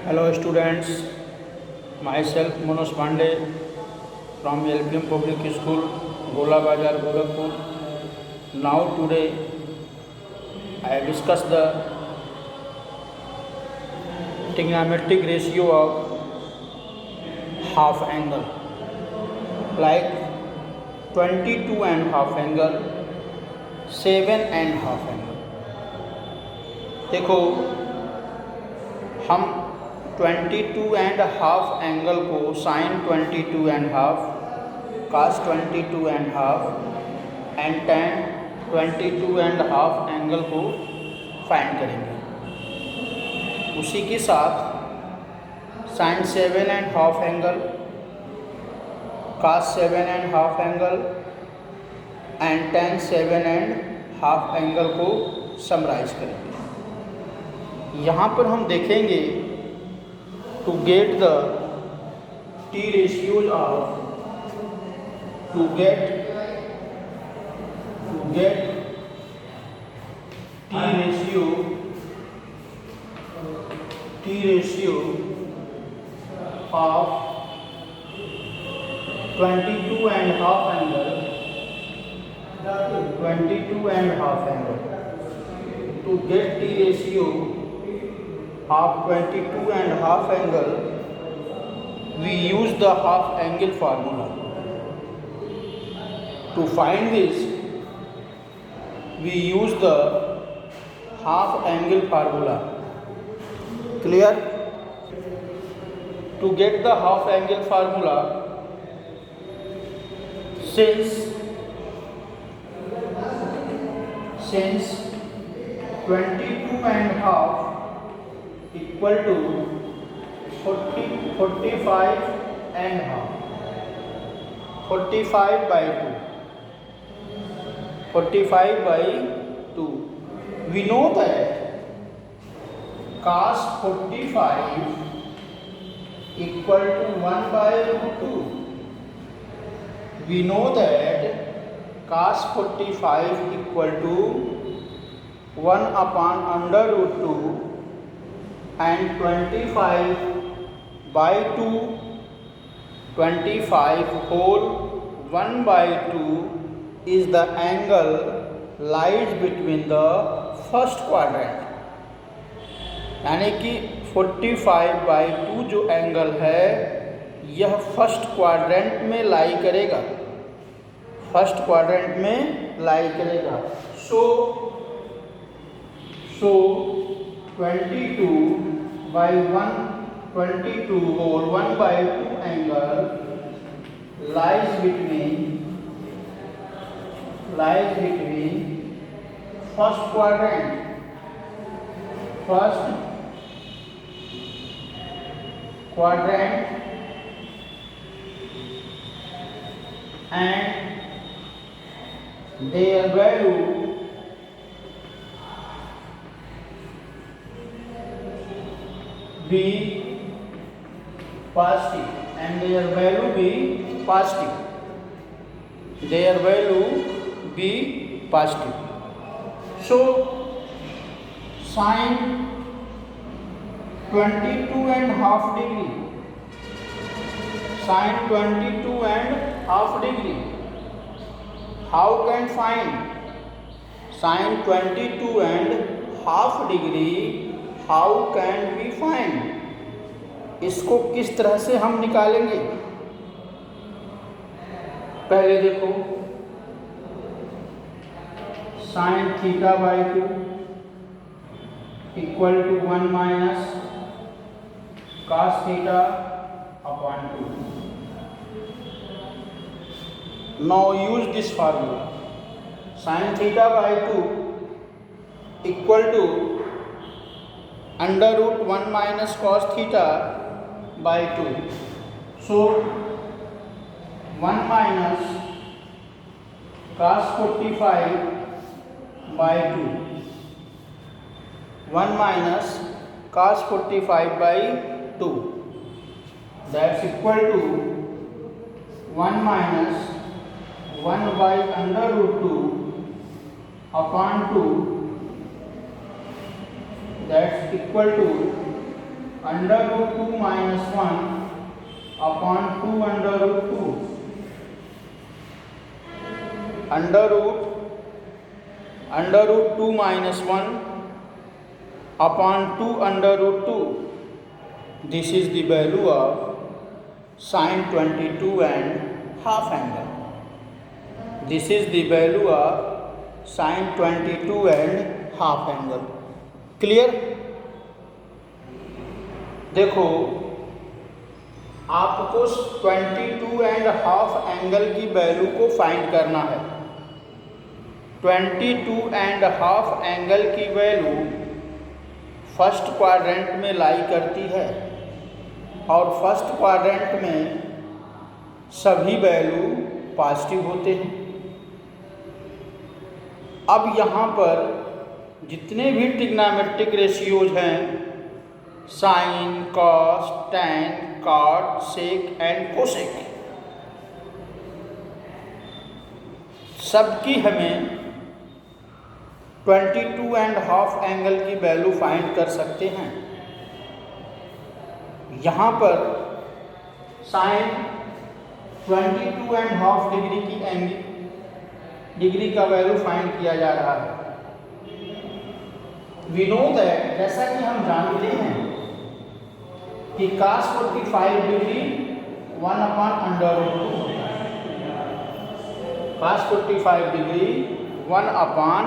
Hello students, myself Manoj Pandey from LPM Public School, Gola Bazar, Gorakhpur. Now today I discuss the trigonometric ratio of half angle, like 22 and half angle, 7 and half angle. देखो हम 22 and half angle को sine 22 and half, cos 22 and half and tan 22 and half angle को find करेंगे। उसी के साथ sine 7 and half angle, cos 7 and half angle and tan 7 and half angle को summarise करेंगे। यहाँ पर हम देखेंगे to get the T ratios of to get T ratio of 22 and half angle, 22 and half angle. To get T ratio of 22 and half angle, we use the half angle formula. To find this, we use the half angle formula. Clear? To get the half angle formula, since 22 and half equal to 45 and half, 45 by 2. We know that cos 45 equal to 1 by root 2. We know that cos 45 equal to 1 upon under root 2 and 25 by 2, 25 whole 1 by 2 is the angle lies between the first quadrant. यानी कि 45 by 2 जो angle है यह first quadrant में लाई करेगा, first quadrant में लाई करेगा। सो 22 by 1, 22 whole 1 by 2 angle lies between first quadrant and their value be positive and their value be positive. Their value be positive. So sin 22 and half degree, sin 22 and half degree. How can find sin 22 and half degree? How can we find? इसको किस तरह से हम निकालेंगे? पहले देखो sin theta by 2 equal to 1 minus cos theta upon 2. Now use this formula. Sin theta by 2 equal to under root 1 minus cos theta by 2. So 1 minus cos 45 by 2. 1 minus cos 45 by 2. That's equal to 1 minus 1 by under root 2 upon 2, that's equal to under root 2 minus 1 upon 2 under root 2 under root 2 minus 1 upon 2 under root 2. This is the value of sin 22 and half angle. This is the value of sin 22 and half angle. Clear? देखो आपको 22 and half angle की value को find करना है. 22 and half angle की value first quadrant में लाई करती है और फर्स्ट क्वाड्रेंट में सभी वैल्यू पॉजिटिव होते हैं. अब यहाँ पर जितने भी ट्रिग्नोमेट्रिक रेशियोज हैं, sine, cos, tan, cot, sec and cosec, सबकी हमें 22 एंड हाफ एंगल की वैल्यू फाइंड कर सकते हैं. यहाँ पर साइन 22 एंड हाफ डिग्री का वैल्यू फाइंड किया जा रहा है. वी नो दैट, जैसा कि हम जानते हैं कि cos 45 degree 1 upon under root 2 होता है. cos 45 degree 1 upon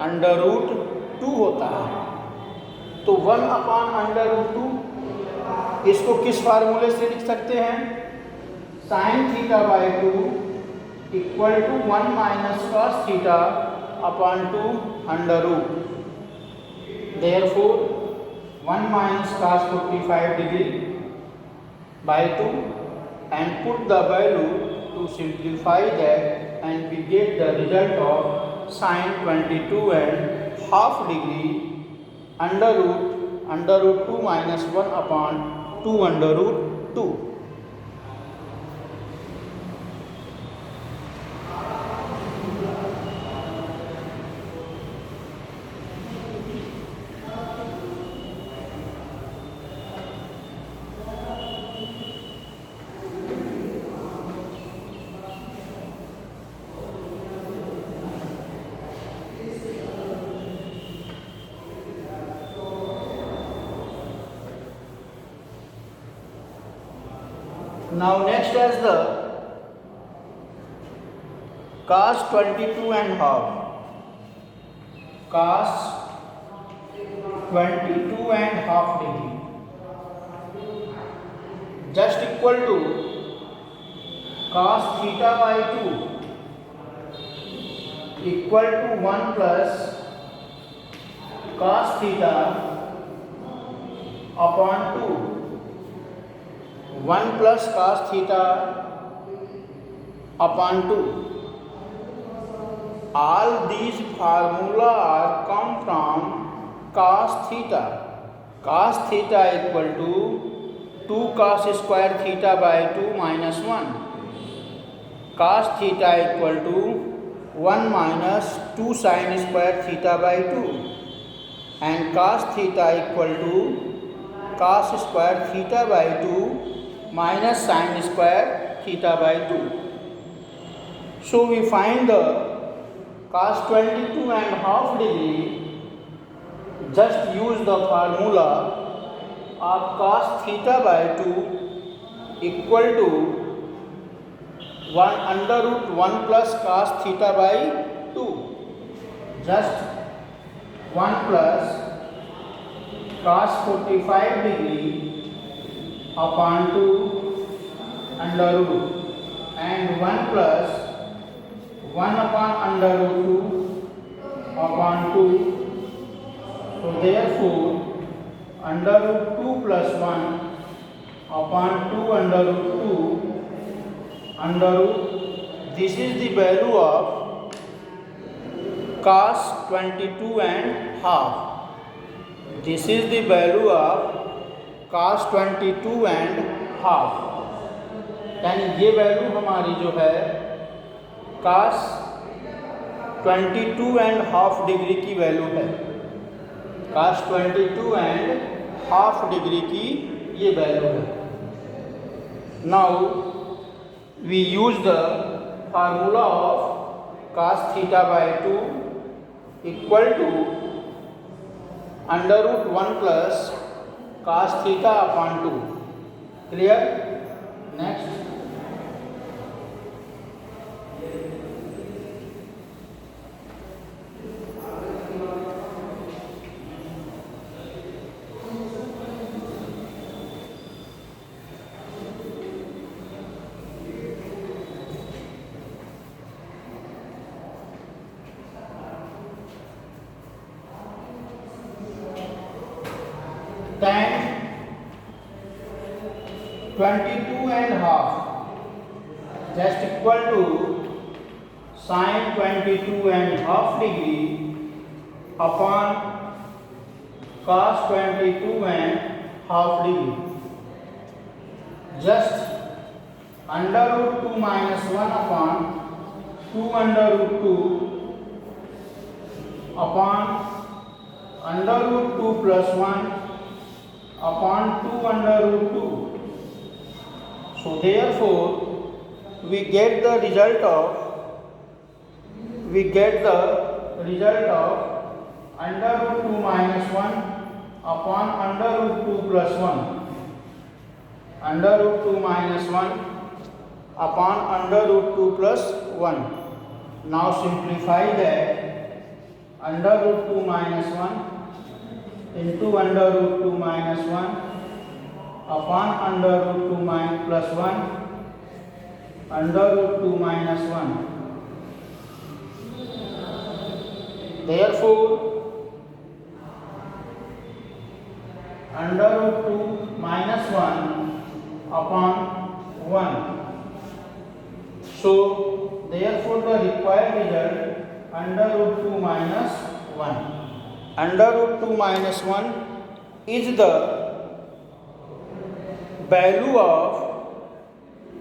under root 2 होता है. तो 1 अपॉन अंडर रूट 2 इसको किस फार्मूले से लिख सकते हैं? Sine theta by 2 equal to 1 minus cos theta upon 2 under root. Therefore 1 minus cos 45 degree by 2 and put the value to simplify that, and we get the result of sin 22 and half degree under root 2 minus 1 upon 2 under root 2. Now next as the cos 22 and half. Cos 22 and half degree just equal to cos theta by 2 equal to 1 plus cos theta upon 2. 1 plus cos theta upon 2. All these formula are come from cos theta. Cos theta equal to 2 cos square theta by 2 minus 1. Cos theta equal to 1 minus 2 sin square theta by 2. And cos theta equal to cos square theta by 2 minus sin square theta by 2. So we find the cos 22 and half degree. Just use the formula of cos theta by 2 equal to 1 under root 1 plus cos theta by 2. Just 1 plus cos 45 degree upon 2 under root, and 1 plus 1 upon under root 2 upon 2. So therefore under root 2 plus 1 upon 2 under root 2 under root. This is the value of cos 22 and half. This is the value of cos 22 and half. यानी ये value हमारी जो है cos 22 and half degree की value है. cos 22 and half degree की ये value है। Now we use the formula of cos theta by 2 equal to √1 plus cos theta upon 2। Clear? Next, tan 22.5 just equal to sin 22.5 degree upon cos 22.5 degree। just √2 minus 1 upon 2 √2 upon √2 plus 1 upon 2 √2। So therefore we get the result of √2 minus 1 upon √2 plus 1, √2 minus 1 upon √2 plus 1। Now simplify that, √2 minus 1 into √2 minus 1 upon √2 plus 1 √2 minus 1। Therefore √2 minus 1 upon 1। So therefore the required result √2 minus 1। √2 minus 1 is the value of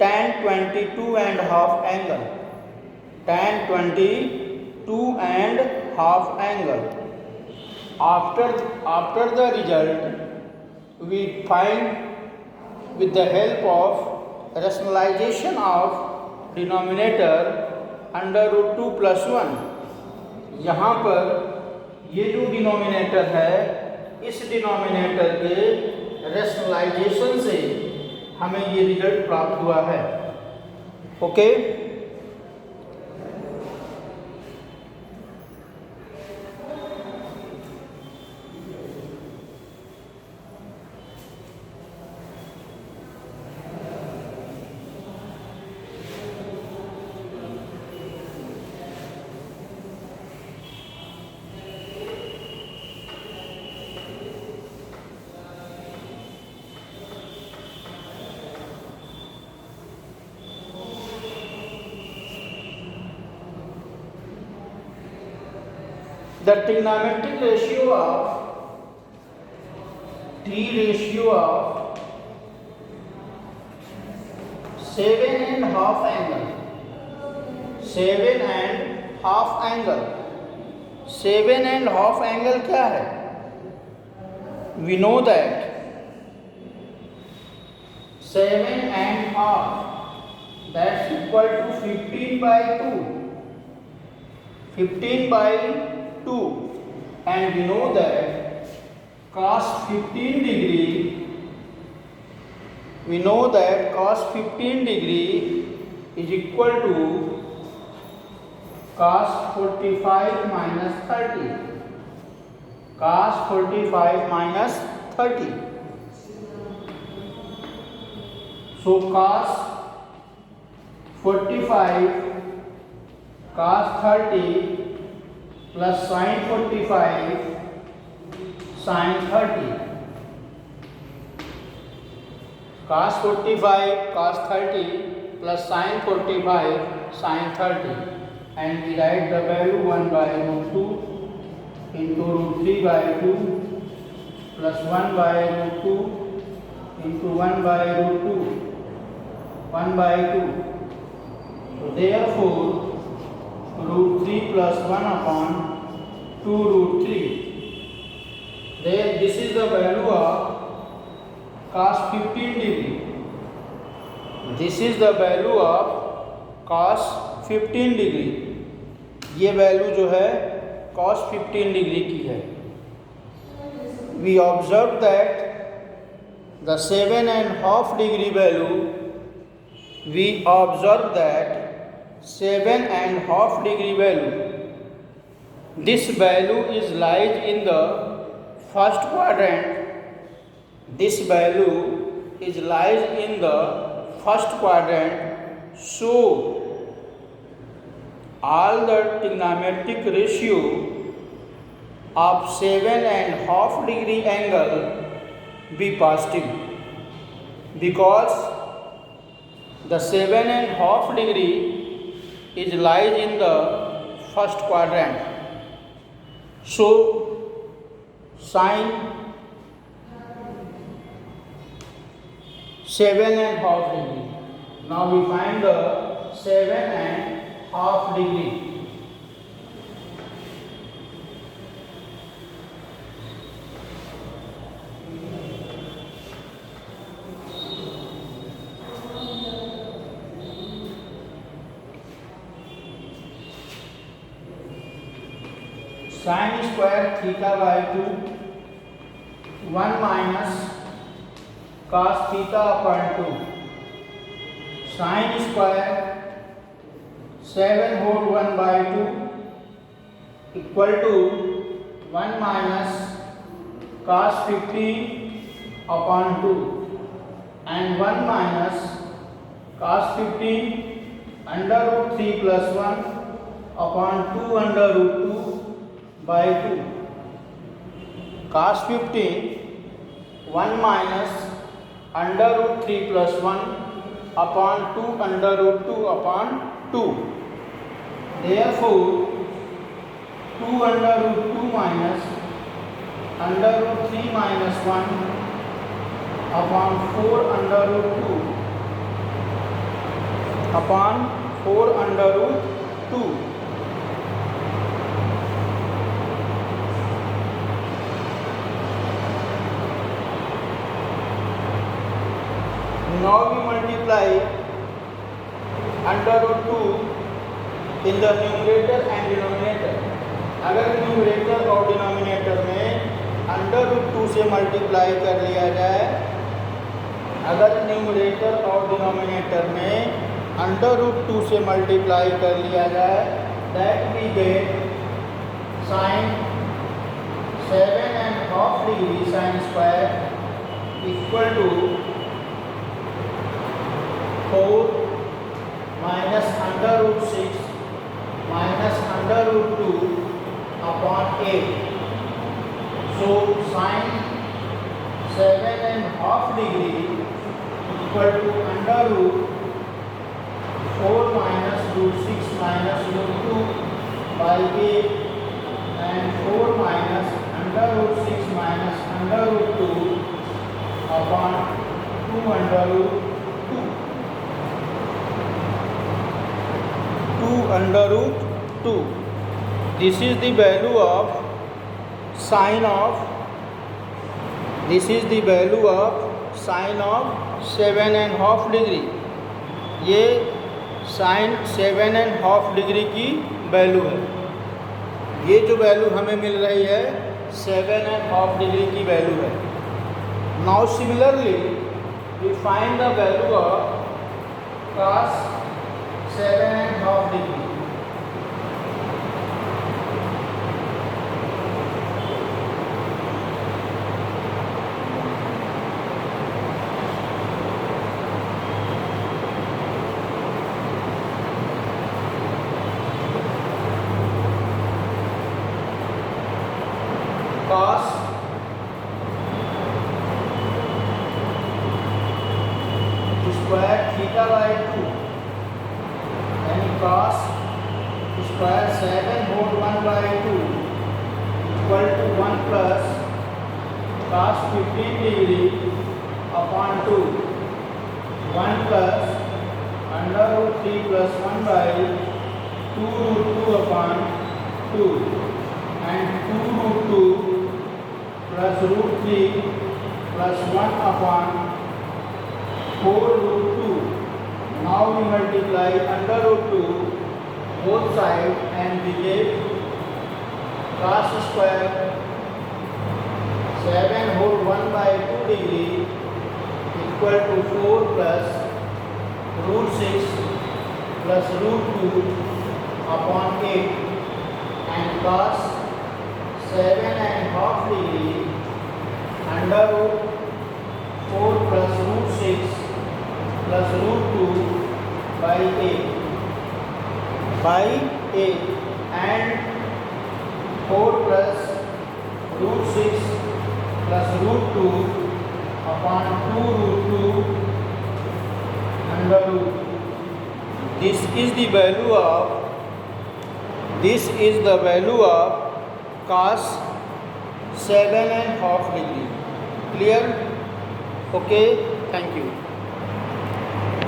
tan 22.5 angle, tan 22.5 angle। After the result we find with the help of rationalization of denominator √2 plus 1। यहाँ पर ये जो denominator है, इस denominator के rationalisation से हमें ये रिजल्ट प्राप्त हुआ है। Okay, the trigonometric ratio of T ratio of 7.5 angle, 7.5 angle, 7.5 angle क्या है? We know that 7.5 that's equal to 15/2, 15/2, and we know that cos 15 degree, we know that cos 15 degree is equal to cos 45 minus 30, cos 45 minus 30। So cos 45 cos 30 plus sin 45 sin 30, cos 45 cos 30 plus sin 45 sin 30, and we write the value 1/√2 into √3/2 plus 1/√2 into 1/√2, 1/2। So therefore √3 plus 1 upon 2 √3, then this is the value of cos 15 degree. This is the value of cos 15 degree. ये value जो है cos 15 degree की है. We observe that the 7.5 degree value, we observe that 7.5 degree value, this value is lies in the first quadrant. This value is lies in the first quadrant. So all the trigonometric ratio of 7.5 degree angle be positive, because the 7.5 degree is lies in the first quadrant. So sin 7.5 degree. Now we find the 7.5 degree. Sin square theta by 2 1 minus cos theta upon 2. Sin square 7 whole 1 by 2 equal to 1 minus cos 15 upon 2, and 1 minus cos 15 under root 3 plus 1 upon 2 under root 2 by 2. Cos 15 1 minus under root 3 plus 1 upon 2 under root 2 upon 2. Therefore 2 under root 2 minus under root 3 minus 1 upon 4 under root 2 upon 4 under root 2. Now we multiply under root 2 in the numerator and denominator. अगर numerator और denominator में under root 2 से multiply कर लिया जाए, अगर numerator और denominator में अंडर रूट 2 से मल्टीप्लाई कर लिया जाए, that we get sine 7.5 degree sine square equal to 4 minus under root 6 minus under root 2 upon 8. So sin 7.5 degree equal to under root 4 minus root 6 minus root 2 by 8, and 4 minus under root 6 minus under root 2 upon 2 under root 2 under root 2. This is the value of sine of 7.5 degree. ये sin 7.5 degree की value है. ये जो value हमें मिल रही है 7.5 degree की value है. Now similarly we find the value of cos 7.5 degree. Cos square theta by 2, यानी cos square 7 whole 1 by 2 equal to 1 plus cos 15 degree upon 2, 1 plus under root 3 plus 1 by 2 root 2 upon 2, and 2 root 2 plus root 3 plus 1 upon 4 root 2. Now we multiply under root 2 both sides and we get cos square 7 whole 1 by 2 degree equal to 4 plus root 6 plus root 2 upon 8 and cos 7.5 degree under root 4 plus root 6 plus root 2 by 8 and 4 plus root 6 plus root 2 upon 2 root 2 under root. This is the value of cos 7.5 degree. Clear? Okay, thank you.